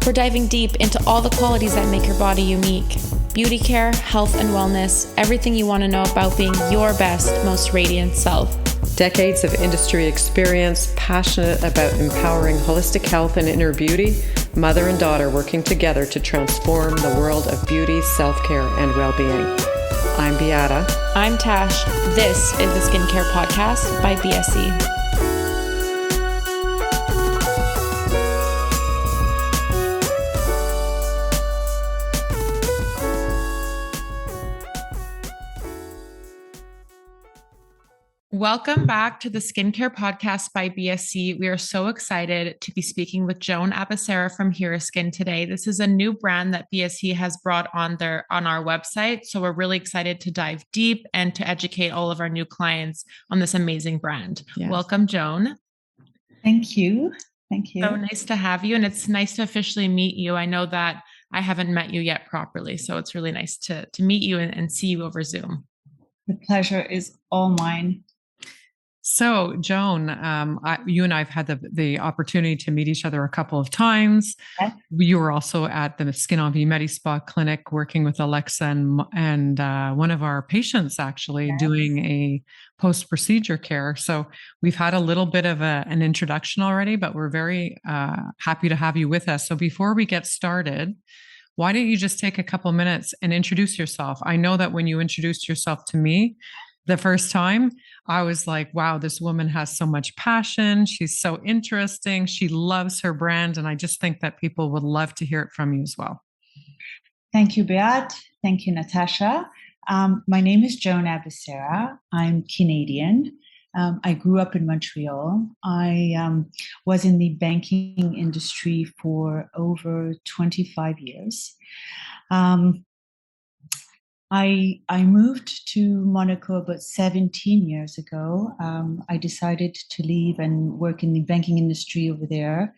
We're diving deep into all the qualities that make your body unique. Beauty care, health and wellness, everything you want to know about being your best, most radiant self. Decades of industry experience, passionate about empowering holistic health and inner beauty, mother and daughter working together to transform the world of beauty, self-care, and well-being. I'm Beata. I'm Tash. This is the Skincare Podcast by BSE. Welcome back to the Skincare Podcast by BSE. We are so excited to be speaking with Joan Abessera from Hiraskin today. This is a new brand that BSE has brought on our website. So we're really excited to dive deep and to educate all of our new clients on this amazing brand. Yes. Welcome, Joan. Thank you. Thank you. So nice to have you. And it's nice to officially meet you. I know that I haven't met you yet properly. So it's really nice to meet you and see you over Zoom. The pleasure is all mine. So, Joan, you and I have had the opportunity to meet each other a couple of times. Yes. You were also at the Skin on V Medi-Spa clinic working with Alexa and one of our patients actually yes. doing a post-procedure care. So we've had a little bit of an introduction already, but we're very happy to have you with us. So before we get started, why don't you just take a couple minutes and introduce yourself? I know that when you introduced yourself to me, the first time, I was like, wow, this woman has so much passion. She's so interesting. She loves her brand. And I just think that people would love to hear it from you as well. Thank you, Beat. Thank you, Natasha. My name is Joan Abessera. I'm Canadian. I grew up in Montreal. I was in the banking industry for over 25 years. I moved to Monaco about 17 years ago. I decided to leave and work in the banking industry over there.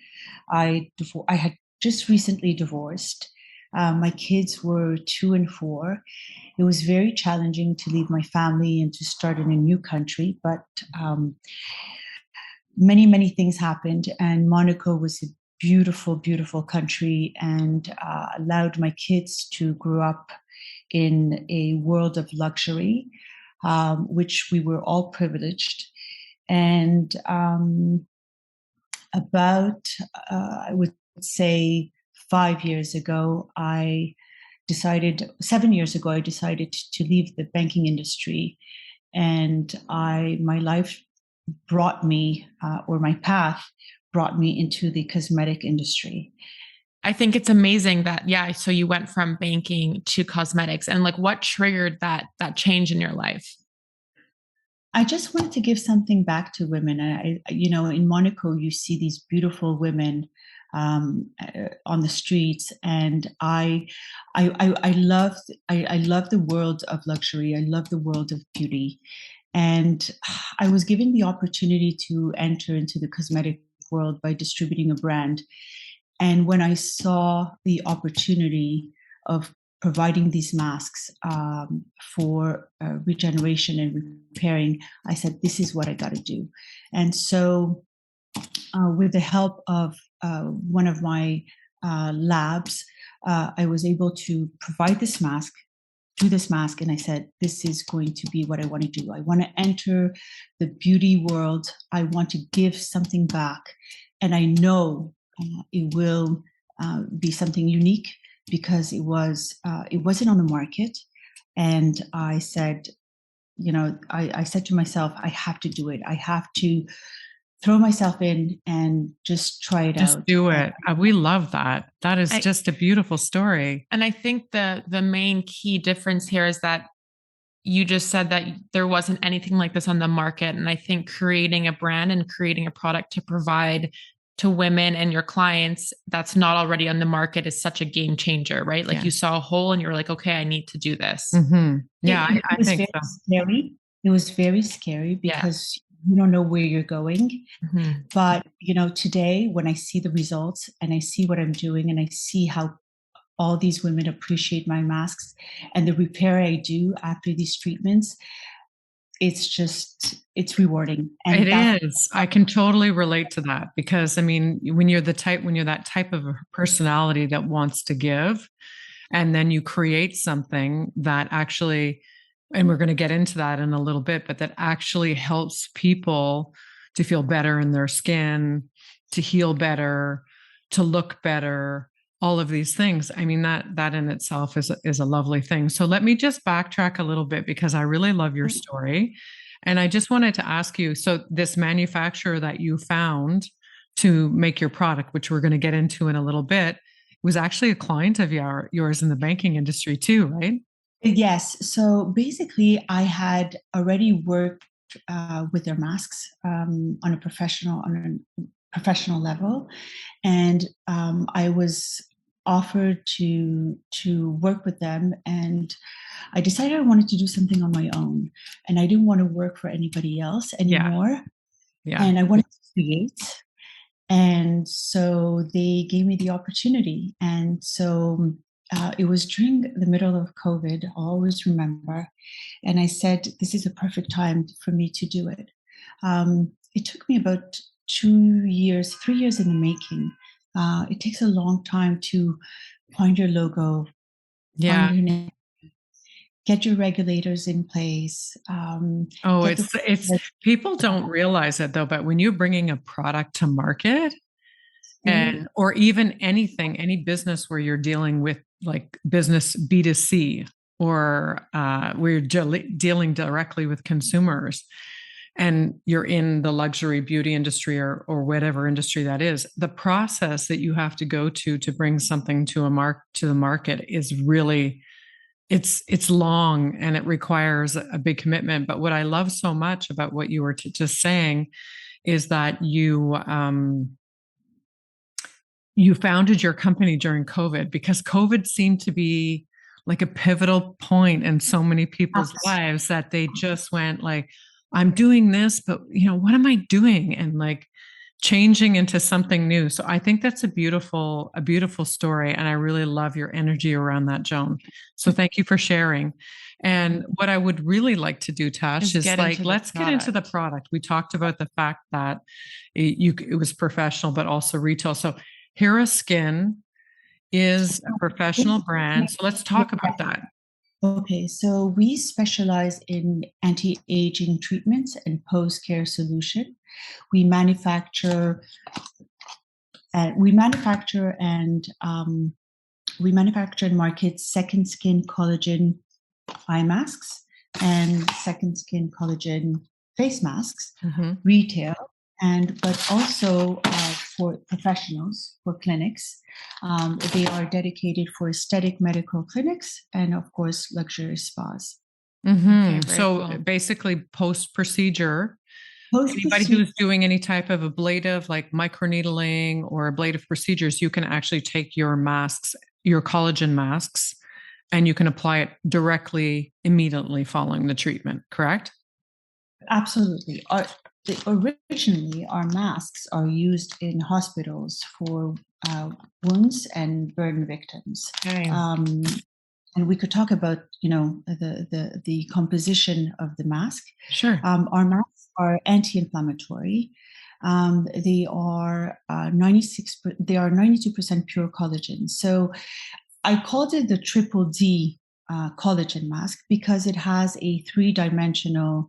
I had just recently divorced. My kids were 2 and 4. It was very challenging to leave my family and to start in a new country, but many things happened, and Monaco was a beautiful, beautiful country and allowed my kids to grow up in a world of luxury, which we were all privileged. And about, I would say 7 years ago, I decided to leave the banking industry. And my life brought me, or my path brought me into the cosmetic industry. I think it's amazing that, so you went from banking to cosmetics, and like what triggered that change in your life? I just wanted to give something back to women. In Monaco, you see these beautiful women on the streets, and I love the world of luxury. I love the world of beauty, and I was given the opportunity to enter into the cosmetic world by distributing a brand. And when I saw the opportunity of providing these masks for regeneration and repairing, I said, this is what I got to do. And so with the help of one of my labs, I was able to provide this mask, and I said, this is going to be what I want to do. I want to enter the beauty world. I want to give something back. And I know it will be something unique because it wasn't on the market. And I said, I said to myself, I have to do it. I have to throw myself in and just try it out. Just do it. We love that. That is just a beautiful story. And I think the main key difference here is that you just said that there wasn't anything like this on the market. And I think creating a brand and creating a product to provide to women and your clients that's not already on the market is such a game changer, right? Like you saw a hole and you're like, okay, I need to do this. Mm-hmm. Yeah, I think so. Scary. It was very scary because you don't know where you're going. Mm-hmm. But, today when I see the results and I see what I'm doing and I see how all these women appreciate my masks and the repair I do after these treatments, it's rewarding. And it is. I can totally relate to that because I mean, when you're that type of a personality that wants to give, and then you create something that actually, and we're going to get into that in a little bit, but that actually helps people to feel better in their skin, to heal better, to look better, all of these things. I mean, that in itself is a lovely thing. So let me just backtrack a little bit because I really love your story. And I just wanted to ask you, so this manufacturer that you found to make your product, which we're going to get into in a little bit, was actually a client of yours in the banking industry too, right? Yes. So basically, I had already worked with their masks on a professional level, and I was offered to work with them, and I decided I wanted to do something on my own, and I didn't want to work for anybody else anymore. Yeah. And I wanted to create. And so they gave me the opportunity. And so it was during the middle of COVID, I'll always remember. And I said, this is a perfect time for me to do it. It took me about 3 years in the making. It takes a long time to find your logo, find your name, get your regulators in place. It's people don't realize it though, but when you're bringing a product to market or even anything, any business where you're dealing with like business B2C or where you're dealing directly with consumers and you're in the luxury beauty industry or whatever industry that is, the process that you have to go to bring something to the market is really, it's long and it requires a big commitment. But what I love so much about what you were just saying is that you founded your company during COVID because COVID seemed to be like a pivotal point in so many people's lives that they just went like, I'm doing this, but what am I doing? And like changing into something new. So I think that's a beautiful story. And I really love your energy around that, Joan. So thank you for sharing. And what I would really like to do, Tash, is like, let's get into the product. We talked about the fact that it was professional, but also retail. So Hiraskin is a professional brand. So let's talk about that. Okay, so we specialize in anti-aging treatments and post-care solution. We manufacture and market Second Skin collagen eye masks and Second Skin collagen face masks, retail, but also for professionals, for clinics. They are dedicated for aesthetic medical clinics and, of course, luxury spas. Okay, so cool. Basically, post-procedure, anybody who's doing any type of ablative, like microneedling or ablative procedures, you can actually take your masks, your collagen masks, and you can apply it directly, immediately following the treatment, correct? Absolutely. Originally, our masks are used in hospitals for wounds and burn victims. Okay. And we could talk about, the composition of the mask. Sure. Our masks are anti-inflammatory. They are 92% pure collagen. So I called it the triple D collagen mask because it has a 3-dimensional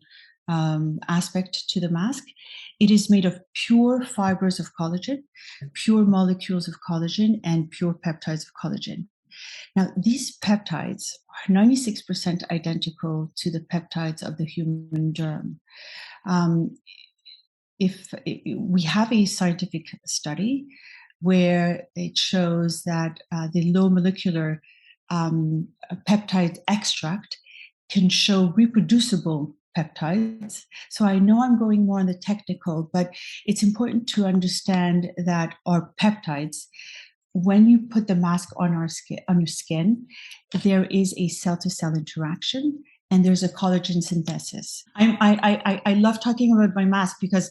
aspect to the mask. It is made of pure fibers of collagen, pure molecules of collagen, and pure peptides of collagen. Now, these peptides are 96% identical to the peptides of the human germ. We have a scientific study where it shows that the low molecular peptide extract can show reproducible peptides. So I know I'm going more on the technical, but it's important to understand that our peptides, when you put the mask on your skin, there is a cell-to-cell interaction and there's a collagen synthesis. I love talking about my mask because,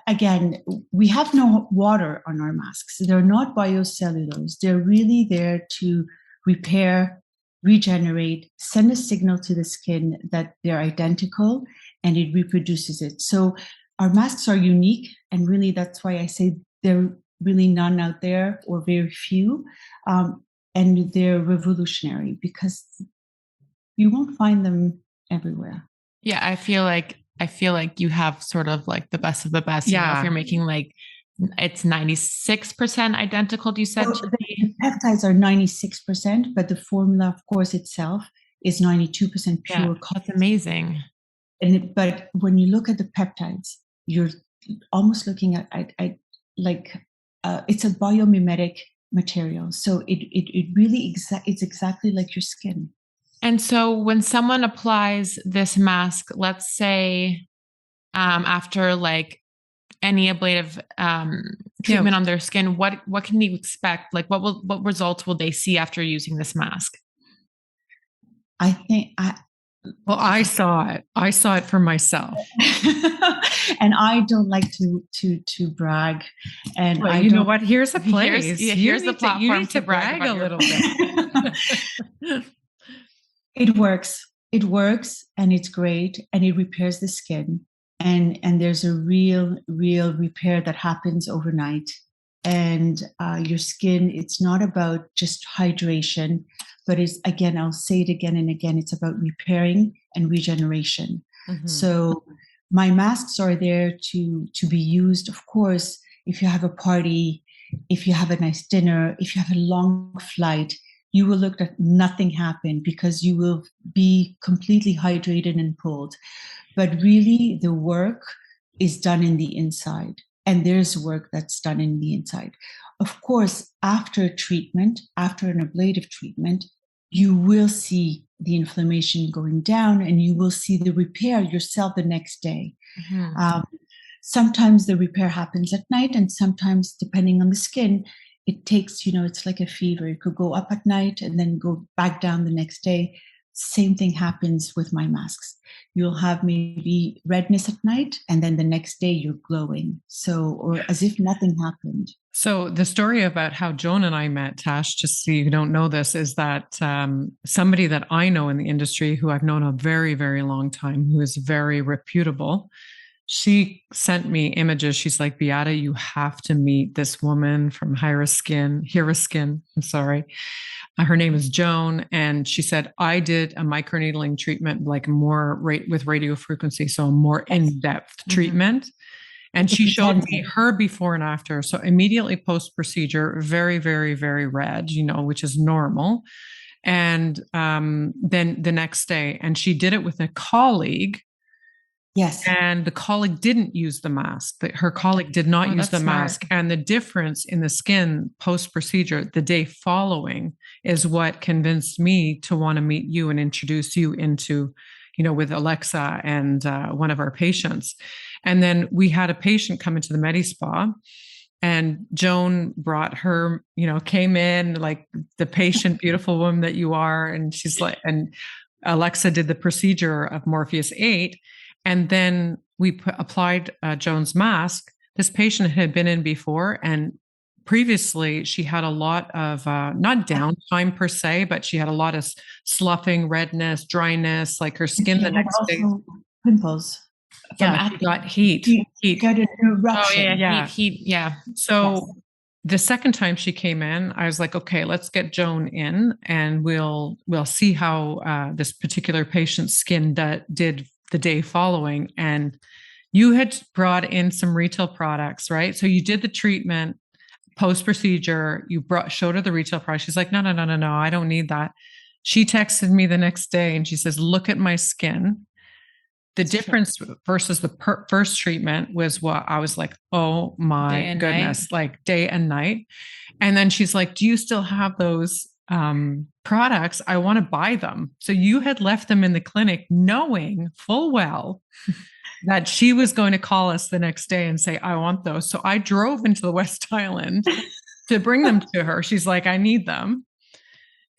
again, we have no water on our masks. They're not biocellulose. They're really there to repair, regenerate, send a signal to the skin that they're identical and it reproduces it. So our masks are unique, and really that's why I say there are really none out there, or very few, and they're revolutionary because you won't find them everywhere. Yeah, I feel like you have sort of like the best of the best. You know, if you're making like it's 96% identical, you said. So the peptides are 96%, but the formula, of course, itself is 92% pure. Yeah, that's amazing. But when you look at the peptides, you're almost looking at it's a biomimetic material. So it really it's exactly like your skin. And so when someone applies this mask, let's say after like any ablative treatment on their skin, what can you expect? Like what results will they see after using this mask? I saw it. I saw it for myself. And I don't like to brag. And well, you know what? Here's a place. Here's the platform you need to brag a little bit. It works, and it's great, and it repairs the skin. And there's a real repair that happens overnight. And your skin, it's not about just hydration, but it's, again, I'll say it again and again, it's about repairing and regeneration. Mm-hmm. So my masks are there to be used, of course, if you have a party, if you have a nice dinner, if you have a long flight, you will look at nothing happen because you will be completely hydrated and pulled. But really, the work is done in the inside, and there's work that's done in the inside. Of course, after treatment, after an ablative treatment, you will see the inflammation going down, and you will see the repair yourself the next day. Mm-hmm. Sometimes the repair happens at night, and sometimes, depending on the skin, it takes, it's like a fever. It could go up at night and then go back down the next day. Same thing happens with my masks. You'll have maybe redness at night, and then the next day you're glowing. So, or as if nothing happened. So the story about how Joan and I met, Tash, just so you don't know this, is that somebody that I know in the industry who I've known a very, very long time, who is very reputable, she sent me images. She's like, Beata, you have to meet this woman from Hiraskin. I'm sorry. Her name is Joan. And she said, I did a microneedling treatment, like more with radiofrequency. So a more in-depth treatment. And she showed me her before and after. So immediately post-procedure, very, very, very red, which is normal. And then the next day, and she did it with a colleague. Yes. And the colleague didn't use the mask. Her colleague did not use the mask. And the difference in the skin post-procedure, the day following, is what convinced me to want to meet you and introduce you into, with Alexa and one of our patients. And then we had a patient come into the Medi-Spa, and Joan brought her, came in like the patient, beautiful woman that you are. And she's like, and Alexa did the procedure of Morpheus 8. And then we applied Joan's mask. This patient had been in before, and previously she had a lot of, not downtime per se, but she had a lot of sloughing, redness, dryness, like her skin the next day. Pimples. Yeah, got heat. Got an eruption. Oh, yeah. Heat. Yeah. So the second time she came in, I was like, okay, let's get Joan in, and we'll see how this particular patient's skin did the day following. And you had brought in some retail products, right? So you did the treatment post-procedure, you showed her the retail product. She's like, no, I don't need that. She texted me the next day and she says, look at my skin. The difference versus the first treatment was what I was like, oh my goodness, like day and night. And then she's like, do you still have those products? I want to buy them. So you had left them in the clinic knowing full well that she was going to call us the next day and say, I want those. So I drove into the West Island to bring them to her. She's like, I need them.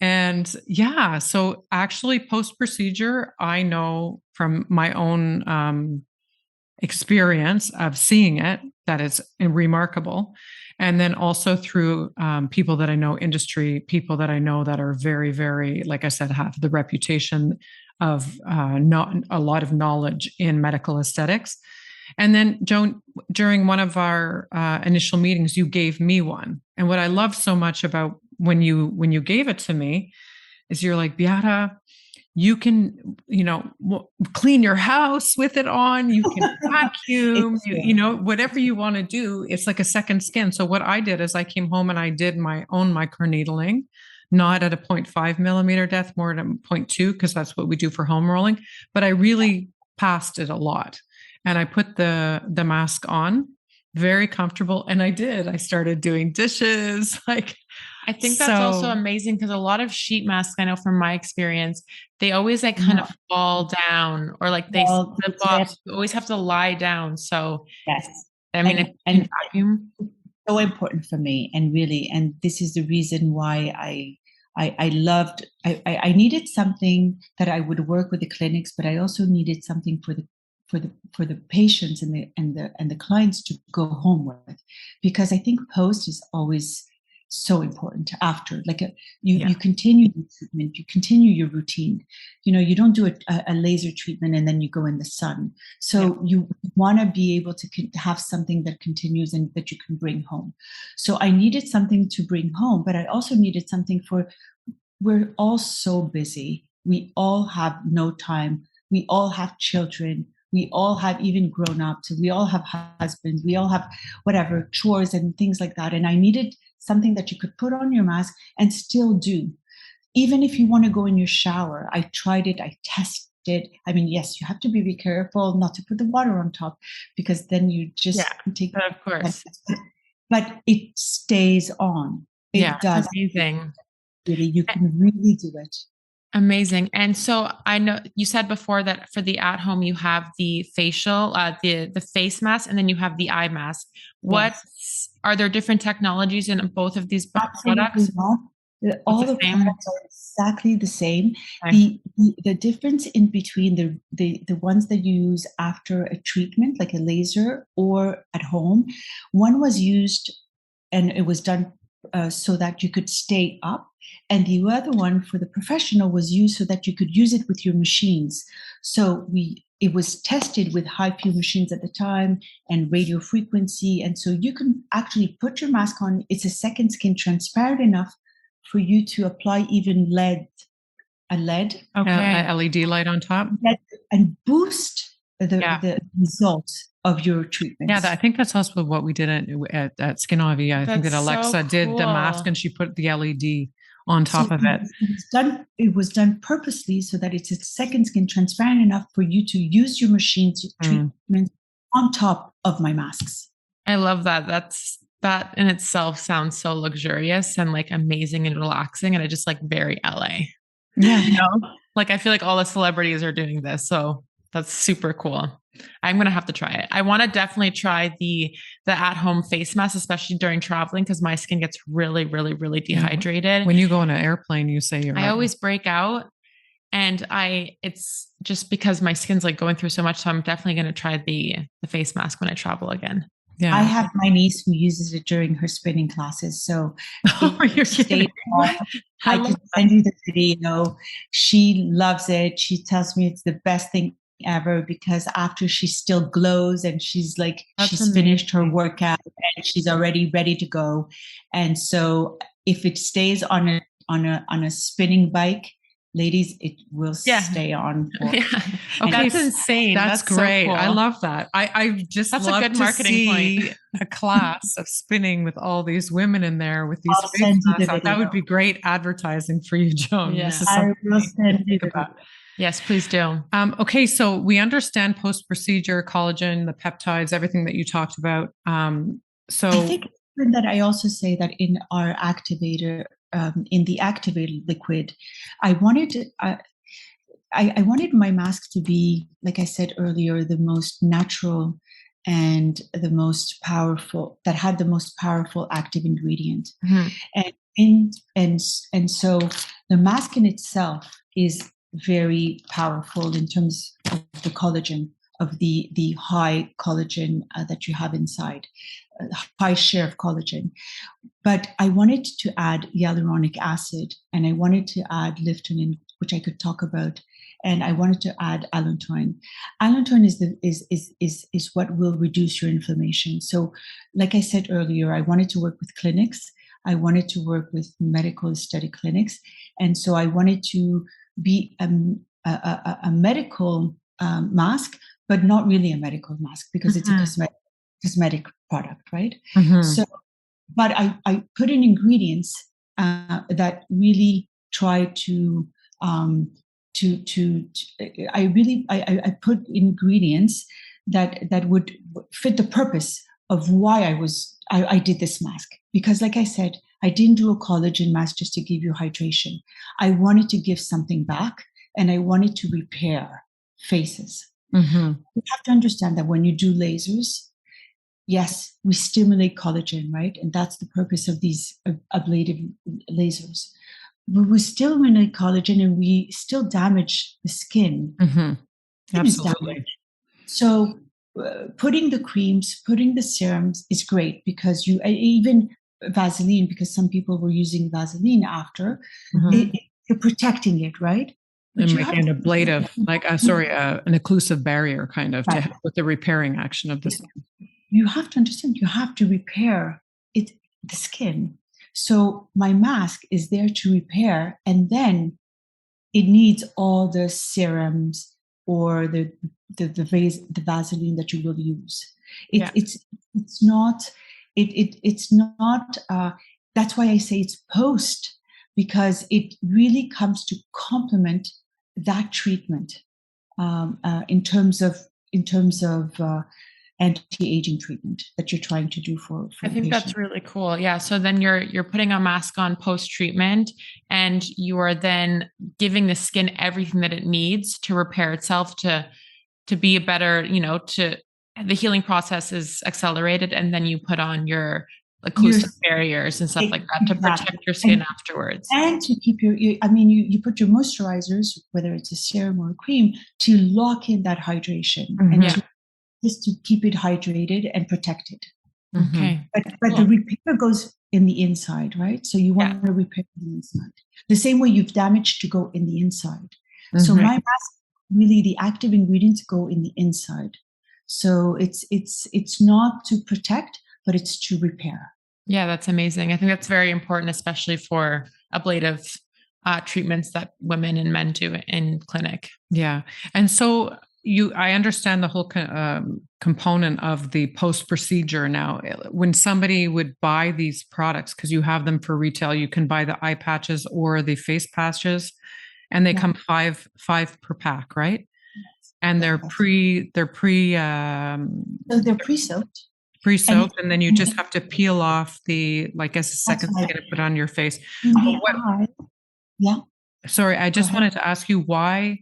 And yeah, so actually post-procedure, I know from my own experience of seeing it, that it's remarkable. And then also through people that I know, industry people that I know that are very, very, like I said, have the reputation not a lot of knowledge in medical aesthetics. And then, Joan, during one of our initial meetings, you gave me one. And what I love so much about when you gave it to me is you're like, Beata, you can, clean your house with it on. You can vacuum, whatever you want to do. It's like a second skin. So what I did is I came home and I did my own microneedling, not at a 0.5 millimeter depth, more at a 0.2, because that's what we do for home rolling. But I really passed it a lot. And I put the mask on, very comfortable. And I started doing dishes. I think that's also amazing, because a lot of sheet masks, I know from my experience, they always kind of fall down, or they slip off. You always have to lie down. So yes, I mean, and vacuum. So important for me, and this is the reason why I needed something that I would work with the clinics, but I also needed something for the patients and the clients to go home with, because I think post is always so important. After you continue the treatment, you continue your routine. You don't do a laser treatment and then you go in the sun. So you want to be able to have something that continues and that you can bring home. So I needed something to bring home, but I also needed something we're all so busy. We all have no time. We all have children. We all have even grown-ups. We all have husbands. We all have whatever, chores and things like that. And I needed something that you could put on your mask and still do. Even if you want to go in your shower, I tried it, I tested. I mean, yes, you have to be careful not to put the water on top, because then you just take it. Of course. But it stays on. It does. Amazing. Really, you can really do it. Amazing. And so I know you said before that for the at home, you have the facial, the face mask, and then you have the eye mask. Are there different technologies in both of these products? All the products are exactly the same. Okay. The difference in between the ones that you use after a treatment, like a laser, or at home, one was used and it was done so that you could stay up. And the other one for the professional was used so that you could use it with your machines. So it was tested with high Q machines at the time and radio frequency. And so you can actually put your mask on. It's a second skin, transparent enough for you to apply even a LED. Okay. LED light on top. And boost the results of your treatment. Yeah, I think that's also what we did at SKNKRE. I think that Alexa did the mask and she put the LED on top of it. It was done purposely so that it's a second skin, transparent enough for you to use your machines treatment on top of my masks. I love that. That in itself sounds so luxurious and amazing and relaxing, and it just very LA. Yeah. I feel like all the celebrities are doing this, so that's super cool. I'm going to have to try it. I want to definitely try the at-home face mask, especially during traveling, because my skin gets really, really, really dehydrated. When you go on an airplane, you say I always break out, and it's just because my skin's going through so much. So I'm definitely going to try the face mask when I travel again. Yeah. I have my niece who uses it during her spinning classes. So you're kidding. I can send you the video. She loves it. She tells me it's the best thing ever, because after she still glows and she's she's finished her workout and she's already ready to go. And so if it stays on a spinning bike, ladies, it will stay on. Okay, that's insane. That's great. So cool. I love that. I just love a good marketing point. A class of spinning with all these women in there with these face masks. That would be great advertising for you, Joan. Yeah. This is I will send you the Yes, please do. Okay, so we understand post-procedure collagen, the peptides, everything that you talked about. So I think that I also say that in our activator, in the activated liquid, I wanted my mask to be, like I said earlier, the most natural and the most powerful, that had the most powerful active ingredient. Mm-hmm. And so the mask in itself is very powerful in terms of the collagen, of the high collagen that you have inside, high share of collagen. But I wanted to add hyaluronic acid, and I wanted to add liftonin, which I could talk about, and I wanted to add allantoin. Allantoin is what will reduce your inflammation. So, like I said earlier, I wanted to work with clinics. I wanted to work with medical aesthetic clinics, and so I wanted to be a medical mask, but not really a medical mask because it's a cosmetic product, right? So, but I put in ingredients that really try to I put ingredients that would fit the purpose of why I did this mask. Because like I said, I didn't do a collagen mask just to give you hydration. I wanted to give something back, and I wanted to repair faces. You have to understand that when you do lasers, yes, we stimulate collagen, right? And that's the purpose of these ablative lasers. But we still stimulate collagen, and we still damage the skin. Absolutely. So putting the creams, putting the serums is great, because even Vaseline, because some people were using Vaseline after, you're protecting it, right? And making an ablative, an occlusive barrier kind of to help with the repairing action of the skin. You have to understand, you have to repair the skin. So my mask is there to repair, and then it needs all the serums or the Vaseline that you will use. It's not. That's why I say it's post, because it really comes to complement that treatment in terms of anti-aging treatment that you're trying to do for I think that's really cool. Yeah. So then you're putting a mask on post-treatment, and you are then giving the skin everything that it needs to repair itself, to be a better, the healing process is accelerated, and then you put on your occlusive barriers and stuff like that to protect your skin afterwards. And to keep you put your moisturizers, whether it's a serum or a cream, to lock in that hydration and just to keep it hydrated and protected. Okay. But the repair goes in the inside, right? So you want to repair the inside. The same way you've damaged to go in the inside. So my mask, really the active ingredients go in the inside. So it's not to protect, but it's to repair. Yeah, that's amazing. I think that's very important, especially for ablative treatments that women and men do in clinic. Yeah. And so I understand the whole component of the post-procedure now. When somebody would buy these products, because you have them for retail, you can buy the eye patches or the face patches, and they come five per pack, right? And they're pre-soaked. Pre-soaked, and then you just have to peel off the, like, as a second skin to put on your face. Sorry, I just wanted to ask you why.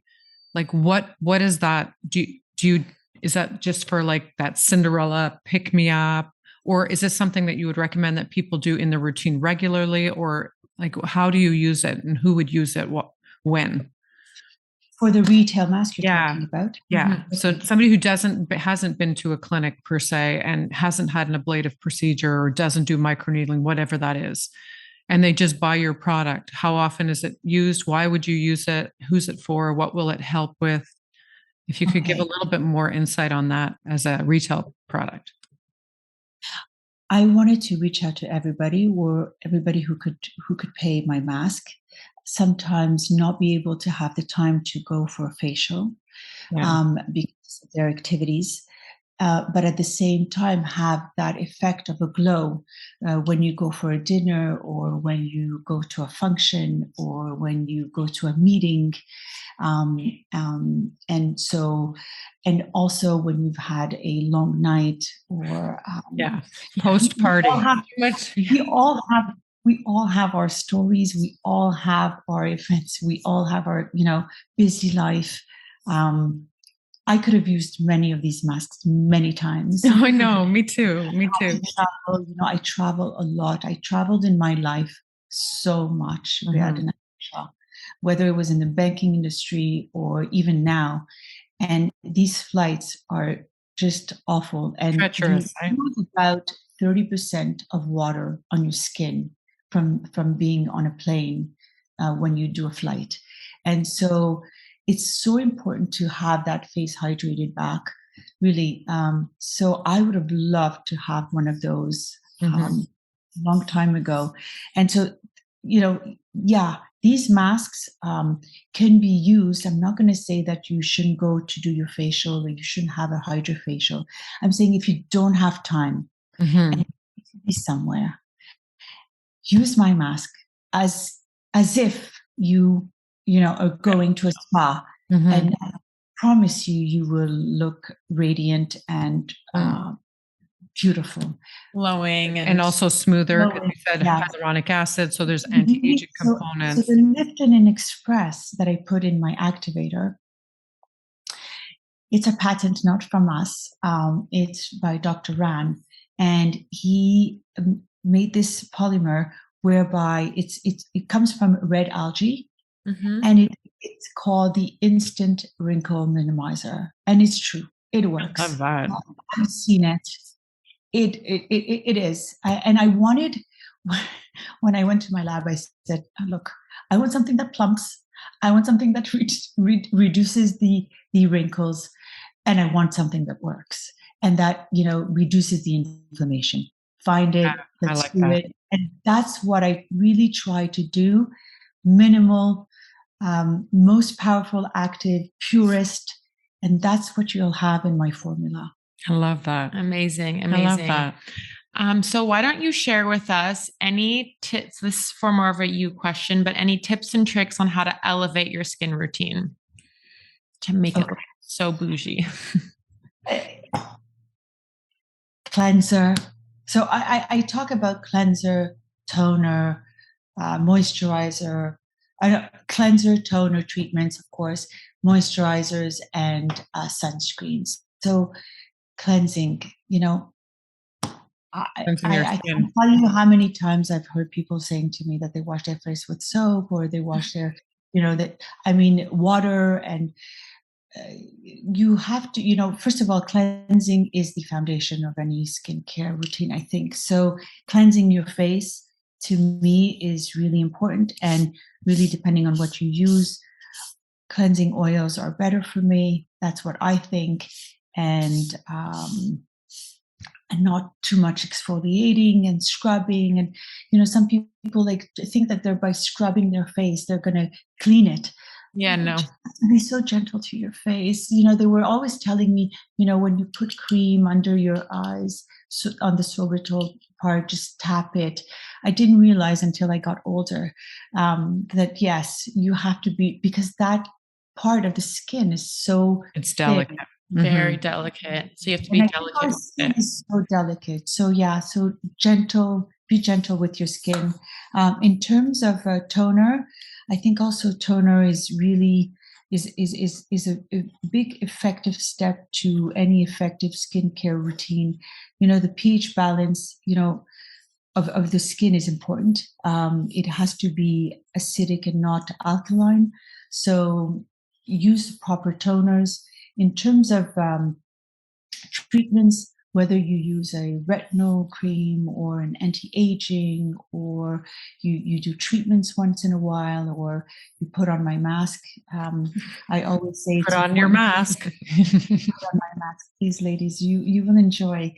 Like, what is that? Is that just for like that Cinderella pick me up, or is this something that you would recommend that people do in their routine regularly, or like how do you use it, and who would use it? When? For the retail mask you're talking about? Yeah. So somebody who hasn't been to a clinic per se, and hasn't had an ablative procedure, or doesn't do microneedling, whatever that is, and they just buy your product. How often is it used? Why would you use it? Who's it for? What will it help with? If you could give a little bit more insight on that as a retail product. I wanted to reach out to everybody, or everybody who could pay my mask. Sometimes not be able to have the time to go for a facial because of their activities, but at the same time have that effect of a glow when you go for a dinner, or when you go to a function, or when you go to a meeting, and also when you've had a long night, or post party. We all have our stories. We all have our events. We all have our, busy life. I could have used many of these masks many times. Oh, I know. Me too. I travel a lot. I traveled in my life so much, whether it was in the banking industry or even now. And these flights are just awful. And treacherous. You lose about 30% of water on your skin from being on a plane when you do a flight. And so it's so important to have that face hydrated back, really. So I would have loved to have one of those long time ago. And so, these masks can be used. I'm not going to say that you shouldn't go to do your facial or you shouldn't have a hydrofacial. I'm saying if you don't have time and you need to be somewhere, use my mask as if you are going to a spa, and I promise you will look radiant and beautiful, glowing, and also smoother, because you said hyaluronic acid, so there's anti-aging components. So the Liftin Express that I put in my activator, it's a patent, not from us. It's by Dr. Ran, and he made this polymer whereby it comes from red algae, and it's called the Instant Wrinkle Minimizer, and it's true. It works. I love that. I've seen it. It is. And I wanted, when I went to my lab, I said, look, I want something that plumps. I want something that reduces the wrinkles, and I want something that works and that reduces the inflammation. Find it. Let's do it. And that's what I really try to do. Minimal, most powerful, active, purest. And that's what you'll have in my formula. I love that. Amazing. I love that. So why don't you share with us any tips? This is for more of a you question, but any tips and tricks on how to elevate your skin routine to make it so bougie? Cleanser. So I talk about cleanser, toner, moisturizer, cleanser, toner treatments, of course, moisturizers, and sunscreens. So cleansing, I can't tell you how many times I've heard people saying to me that they wash their face with soap, or they wash their, water. And you have to, first of all, cleansing is the foundation of any skincare routine, I think. So cleansing your face, to me, is really important, and really depending on what you use, cleansing oils are better for me. That's what I think. And not too much exfoliating and scrubbing. And, some people think that by scrubbing their face, they're going to clean it. Yeah, no. Be so gentle to your face. They were always telling me, when you put cream under your eyes, so on the sorbitol part, just tap it. I didn't realize until I got older that, yes, you have to be, because that part of the skin is so it's delicate. Very delicate. So you have to be delicate with it. It's so delicate. So so gentle, be gentle with your skin. In terms of toner, I think also toner is really is a big effective step to any effective skincare routine. The pH balance, of the skin is important. It has to be acidic and not alkaline. So use the proper toners. In terms of treatments, whether you use a retinol cream or an anti-aging, or you do treatments once in a while, or you put on my mask. I always say, put on your mask. Put on my mask, please, ladies. You will enjoy.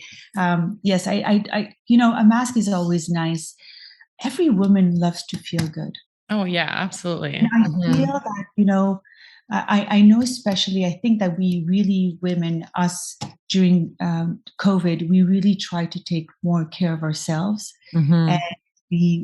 Yes, I a mask is always nice. Every woman loves to feel good. Oh yeah, absolutely. And I feel that I know, especially, I think that we really, women, us, during COVID, we really tried to take more care of ourselves. And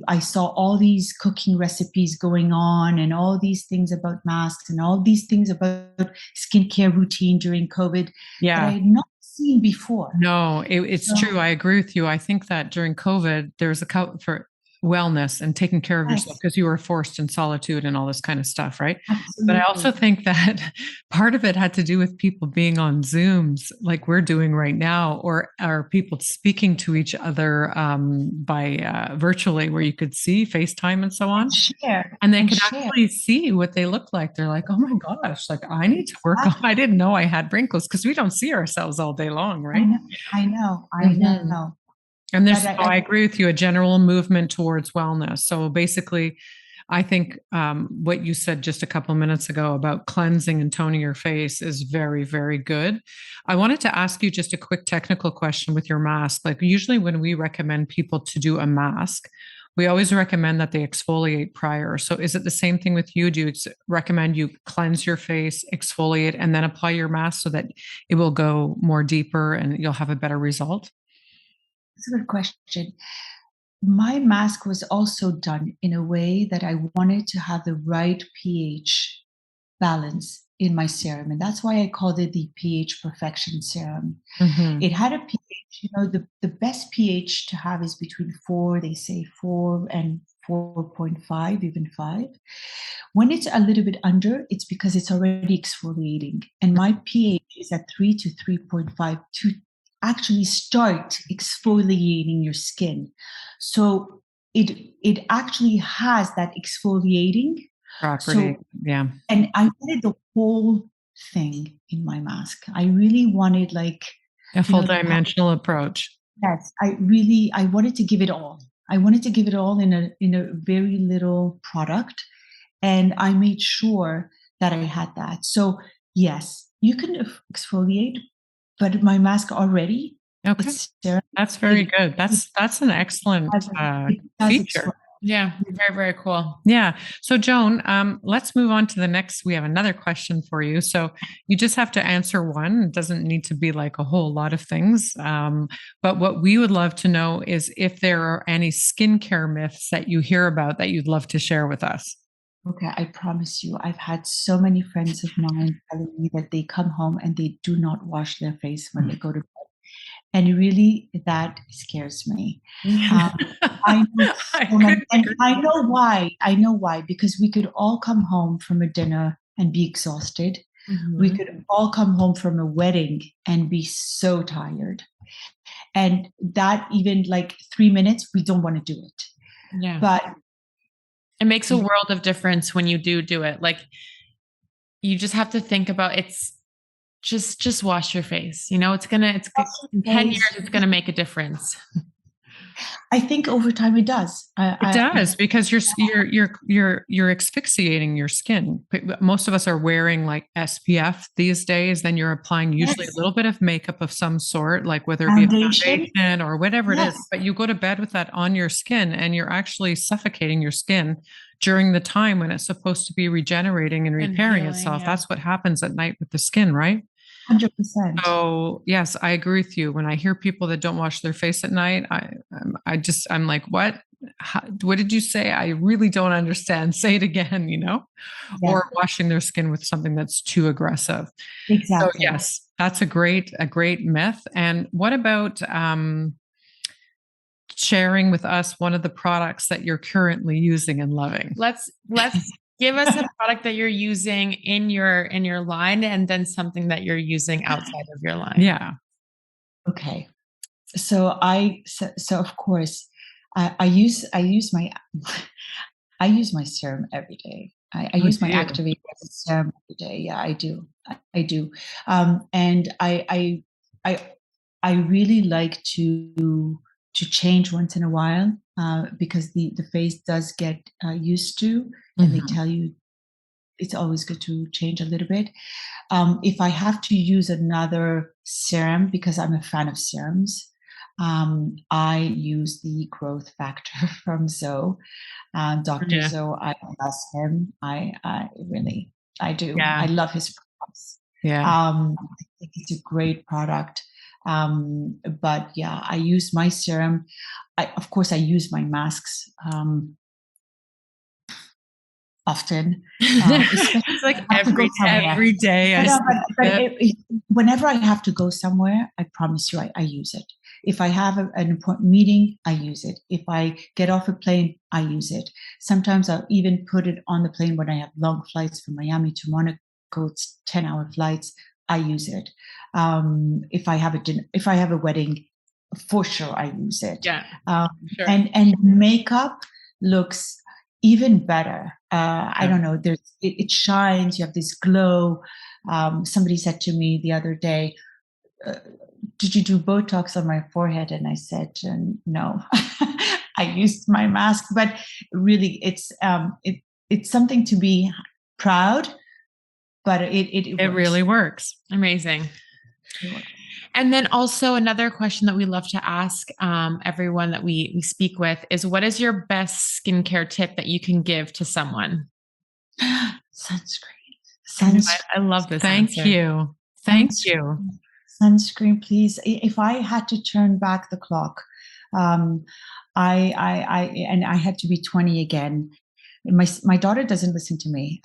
I saw all these cooking recipes going on, and all these things about masks, and all these things about skincare routine during COVID that I had not seen before. No, it's true. I agree with you. I think that during COVID, there was for wellness and taking care of yourself, because you were forced in solitude and all this kind of stuff, right? Absolutely. But I also think that part of it had to do with people being on Zooms like we're doing right now, or people speaking to each other by virtually, where you could see FaceTime and so on. And they could actually see what they look like. They're like, oh my gosh, I need to work on, I didn't know I had wrinkles, because we don't see ourselves all day long, right? I know. And I agree with you, a general movement towards wellness. So basically, I think what you said just a couple of minutes ago about cleansing and toning your face is very, very good. I wanted to ask you just a quick technical question with your mask. Like usually when we recommend people to do a mask, we always recommend that they exfoliate prior. So is it the same thing with you? Do you recommend you cleanse your face, exfoliate, and then apply your mask so that it will go more deeper and you'll have a better result? That's a good question. My mask was also done in a way that I wanted to have the right pH balance in my serum. And that's why I called it the pH perfection serum. Mm-hmm. It had a pH, the best pH to have is between 4, they say 4 and 4.5, even 5. When it's a little bit under, it's because it's already exfoliating. And my pH is at 3 to 3.5 to actually start exfoliating your skin. So it actually has that exfoliating property. So, yeah. And I wanted the whole thing in my mask. I really wanted like a full dimensional approach. Yes, I wanted to give it all. I wanted to give it all in a very little product. And I made sure that I had that. So yes, you can exfoliate, but my mask already. Okay. That's very good. That's an excellent feature. Yeah, very, very cool. Yeah. So Joan, let's move on to the next. We have another question for you. So you just have to answer one. It doesn't need to be like a whole lot of things. But what we would love to know is if there are any skincare myths that you hear about that you'd love to share with us. Okay, I promise you, I've had so many friends of mine telling me that they come home and they do not wash their face when they go to bed. And really, that scares me. I know why. I know why, because we could all come home from a dinner and be exhausted. Mm-hmm. We could all come home from a wedding and be so tired. And that even like 3 minutes, we don't want to do it. Yeah. But it makes a world of difference when you do it. Like you just have to think about it's just wash your face. You know, it's in 10 years, it's going to make a difference. I think over time it does. It does because you're asphyxiating your skin. Most of us are wearing like SPF these days. Then you're applying usually a little bit of makeup of some sort, like whether it be a foundation or whatever it is. But you go to bed with that on your skin, and you're actually suffocating your skin during the time when it's supposed to be regenerating and repairing itself. Yeah. That's what happens at night with the skin, right? 100%. So yes, I agree with you. When I hear people that don't wash their face at night, I'm like, what? What did you say? I really don't understand. Say it again, Yeah. Or washing their skin with something that's too aggressive. Exactly. So yes, that's a great myth. And what about sharing with us one of the products that you're currently using and loving? Let's give us a product that you're using in your line, and then something that you're using outside of your line. Yeah. Okay. So of course, I use my serum every day. I use my activated serum every day. Yeah, I do. And I really like to change once in a while because the face does get used to, and they tell you it's always good to change a little bit. If I have to use another serum, because I'm a fan of serums, I use the growth factor from Zoe. Dr. Zoe, I love him. I do. Yeah. I love his products. Yeah. I think it's a great product. But yeah, I use my serum. Of course, I use my masks often. It's like every day. Whenever I have to go somewhere, I promise you, I use it. If I have an important meeting, I use it. If I get off a plane, I use it. Sometimes I'll even put it on the plane when I have long flights from Miami to Monaco. It's 10-hour flights. I use it. If I have a wedding, for sure I use it. Yeah. Sure. And makeup looks even better. I don't know. It shines. You have this glow. Somebody said to me the other day, "Did you do Botox on my forehead?" And I said, "No." I used my mask, but really, it's something to be proud, but it It really works. Amazing. And then also another question that we love to ask everyone that we speak with is, what is your best skincare tip that you can give to someone? Sunscreen. I love this. Thank answer. you. Thank you. Sunscreen, please. If I had to turn back the clock, I had to be 20 again. My daughter doesn't listen to me,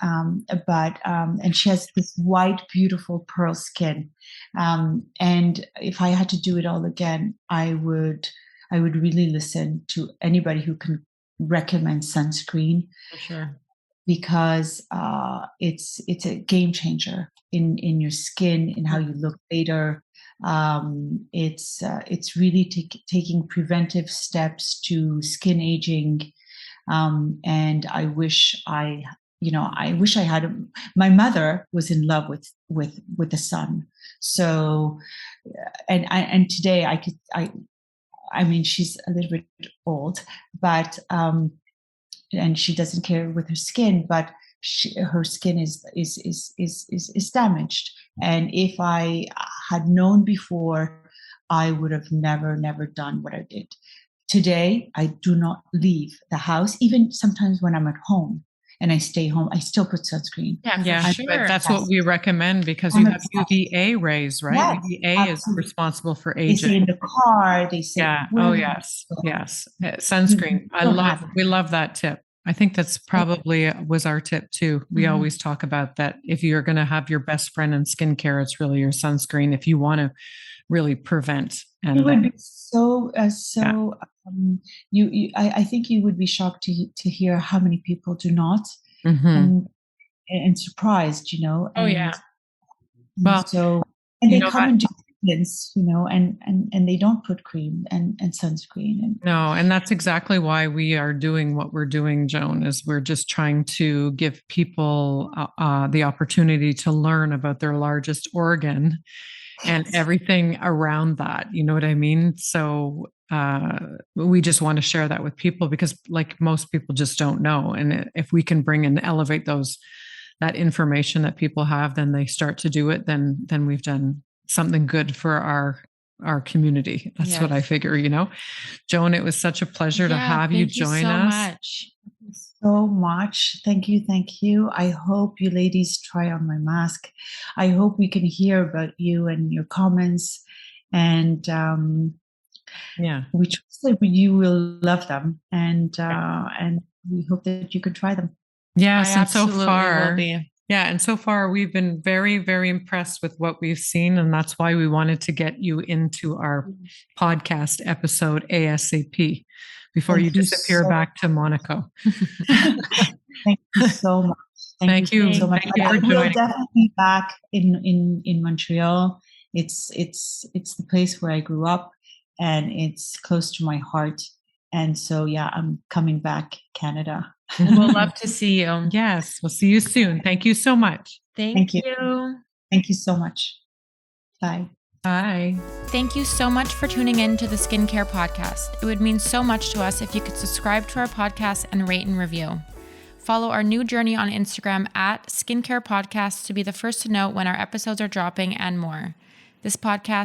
but and she has this white, beautiful pearl skin. And if I had to do it all again, I would really listen to anybody who can recommend sunscreen. For sure. Because it's a game changer in your skin, in how you look later. It's really taking preventive steps to skin aging. And I wish I had. My mother was in love with the sun. So, and today I mean, she's a little bit old, but. And she doesn't care with her skin, but her skin is damaged. And if I had known before, I would have never done what I did. Today, I do not leave the house. Even sometimes when I'm at home and I stay home, I still put sunscreen. Yeah, sure. but that's what we recommend, because you have UVA rays, right? Yes, UVA absolutely. is responsible for They say aging. in the car, they say. Yeah. Oh, yes. Sunscreen. We love that tip. I think that's probably was our tip too. We always talk about that. If you're going to have your best friend in skincare, it's really your sunscreen. If you want to really prevent. And it would be I think you would be shocked to hear how many people do not, and surprised, Oh, yeah. Well, so they come and do treatments, and they don't put cream and sunscreen. No, and that's exactly why we are doing what we're doing, Joan, is we're just trying to give people the opportunity to learn about their largest organ and everything around that. You know what I mean? So we just want to share that with people, because like most people just don't know. And if we can bring and elevate that information that people have, then they start to do it, then we've done something good for our community. That's what I figure, Joan, it was such a pleasure to have you join us. Thank you so much. Thank you. I hope you ladies try on my mask. I hope we can hear about you and your comments, and we trust that you will love them, and we hope that you can try them. Yes, and so far, and so far we've been very, very impressed with what we've seen, and that's why we wanted to get you into our podcast episode ASAP before you disappear back to Monaco. Thank you so much. Thank you so much. I will definitely be back in Montreal. It's the place where I grew up, and it's close to my heart. And so, I'm coming back, Canada. We'll love to see you. Yes, we'll see you soon. Thank you so much. Thank you. Thank you so much. Bye. Bye. Thank you so much for tuning in to the Skincare Podcast. It would mean so much to us if you could subscribe to our podcast and rate and review. Follow our new journey on Instagram at Skincare Podcast to be the first to know when our episodes are dropping and more. This podcast